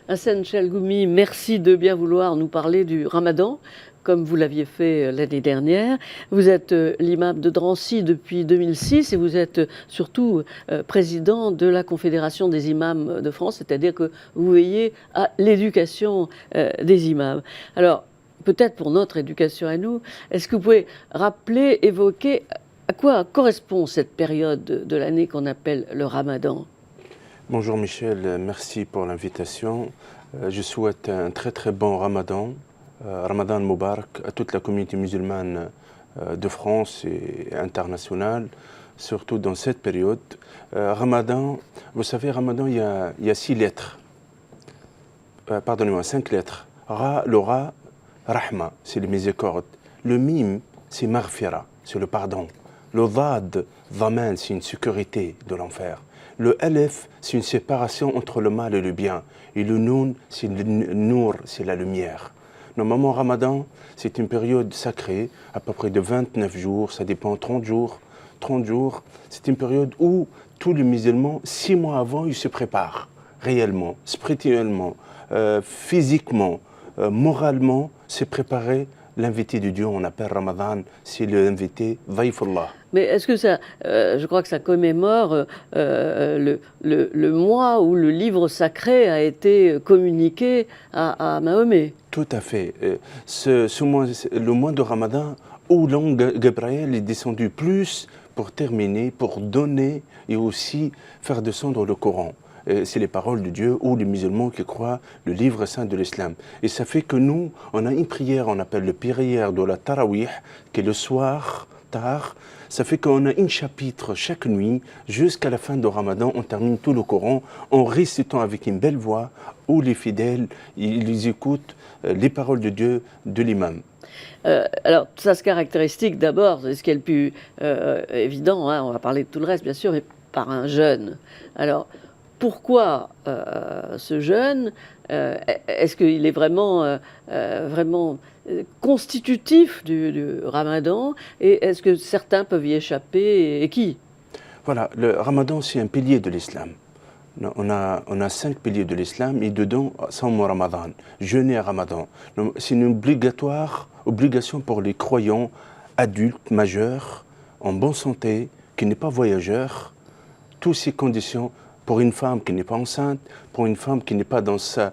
Hassen Chalgoumi, merci de bien vouloir nous parler du Ramadan, comme vous l'aviez fait l'année dernière. Vous êtes l'imam de Drancy depuis 2006 et vous êtes surtout président de la Confédération des imams de France, c'est-à-dire que vous veillez à l'éducation des imams. Alors, peut-être pour notre éducation à nous, est-ce que vous pouvez rappeler, évoquer à quoi correspond cette période de l'année qu'on appelle le Ramadan? Bonjour Michel, merci pour l'invitation. Je souhaite un très très bon Ramadan, Ramadan Moubarak à toute la communauté musulmane de France et internationale, surtout dans cette période. Ramadan, vous savez, Ramadan, il y a 6 lettres, pardonnez-moi, 5 lettres. Le Ra, Rahma, c'est les miséricordes. Le Mim, c'est Maghfira, c'est le pardon. Le Dad, Dhaman, c'est une sécurité de l'enfer. Le Alef, c'est une séparation entre le mal et le bien. Et le Noun, c'est le Nour, c'est la lumière. Normalement, Ramadan, c'est une période sacrée, à peu près de 29 jours, ça dépend, 30 jours. 30 jours, c'est une période où tous les musulmans, 6 mois avant, ils se préparent réellement, spirituellement, physiquement, moralement, se préparer. L'invité de Dieu, on appelle Ramadan, c'est l'invité Dhaifullah. Mais est-ce que ça, je crois que ça commémore le mois où le livre sacré a été communiqué à Mahomet? Tout à fait. Le mois de Ramadan, où l'ange Gabriel est descendu plus pour terminer, pour donner et aussi faire descendre le Coran. C'est les paroles de Dieu ou les musulmans qui croient le livre saint de l'islam. Et ça fait que nous, on a une prière, on appelle le prière de la Tarawih, qui est le soir, tard. Ça fait qu'on a un chapitre chaque nuit, jusqu'à la fin de Ramadan, on termine tout le Coran en récitant avec une belle voix, où les fidèles, ils écoutent les paroles de Dieu, de l'imam. Alors, ça se caractéristique d'abord, c'est ce qui est le plus évident, hein, on va parler de tout le reste bien sûr, mais par un jeûne. Alors, pourquoi ce jeûne? Est-ce qu'il est vraiment, vraiment constitutif du Ramadan? Et est-ce que certains peuvent y échapper? Et qui? Voilà, le Ramadan, c'est un pilier de l'islam. On a 5 piliers de l'islam et dedans, Sawm Ramadan, jeûner à Ramadan. C'est une obligation pour les croyants adultes, majeurs, en bonne santé, qui n'est pas voyageur. Toutes ces conditions pour une femme qui n'est pas enceinte, pour une femme qui n'est pas dans sa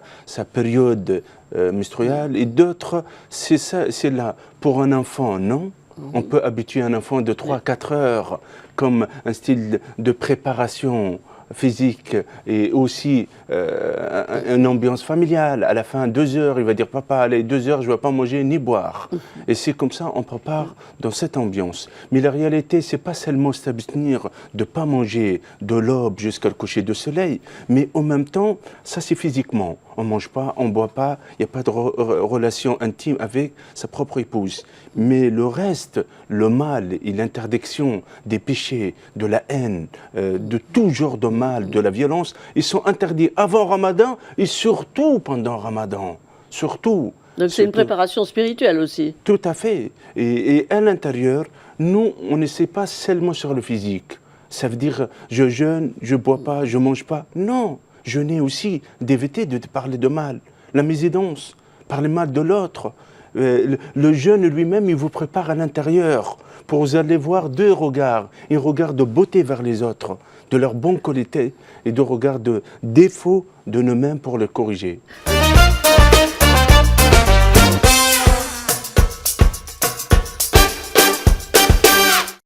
période menstruelle, et d'autres, c'est là. Pour un enfant, non. On peut habituer un enfant de 3-4 heures comme un style de préparation physique et aussi une ambiance familiale. À la fin, 2 heures, il va dire, papa, allez, 2 heures, je ne vais pas manger ni boire. Et c'est comme ça, on prépare dans cette ambiance. Mais la réalité, c'est pas seulement s'abstenir de ne pas manger de l'aube jusqu'à le coucher de soleil, mais en même temps, ça c'est physiquement. On ne mange pas, on ne boit pas, il n'y a pas de relation intime avec sa propre épouse. Mais le reste, le mal et l'interdiction des péchés, de la haine, de tout genre de mal, de la violence, ils sont interdits avant Ramadan et surtout pendant Ramadan. Surtout. Donc c'est une préparation spirituelle aussi. Tout à fait. Et à l'intérieur, nous, on ne sait pas seulement sur le physique. Ça veut dire, je jeûne, je ne bois pas, je ne mange pas. Non. Jeûner aussi, d'éviter de parler de mal. La mésidance, parler mal de l'autre. Le jeûne lui-même, il vous prépare à l'intérieur pour vous aller voir 2 regards. Un regard de beauté vers les autres, de leur bonne qualité, et 2 regards de défaut de nous-mêmes pour le corriger.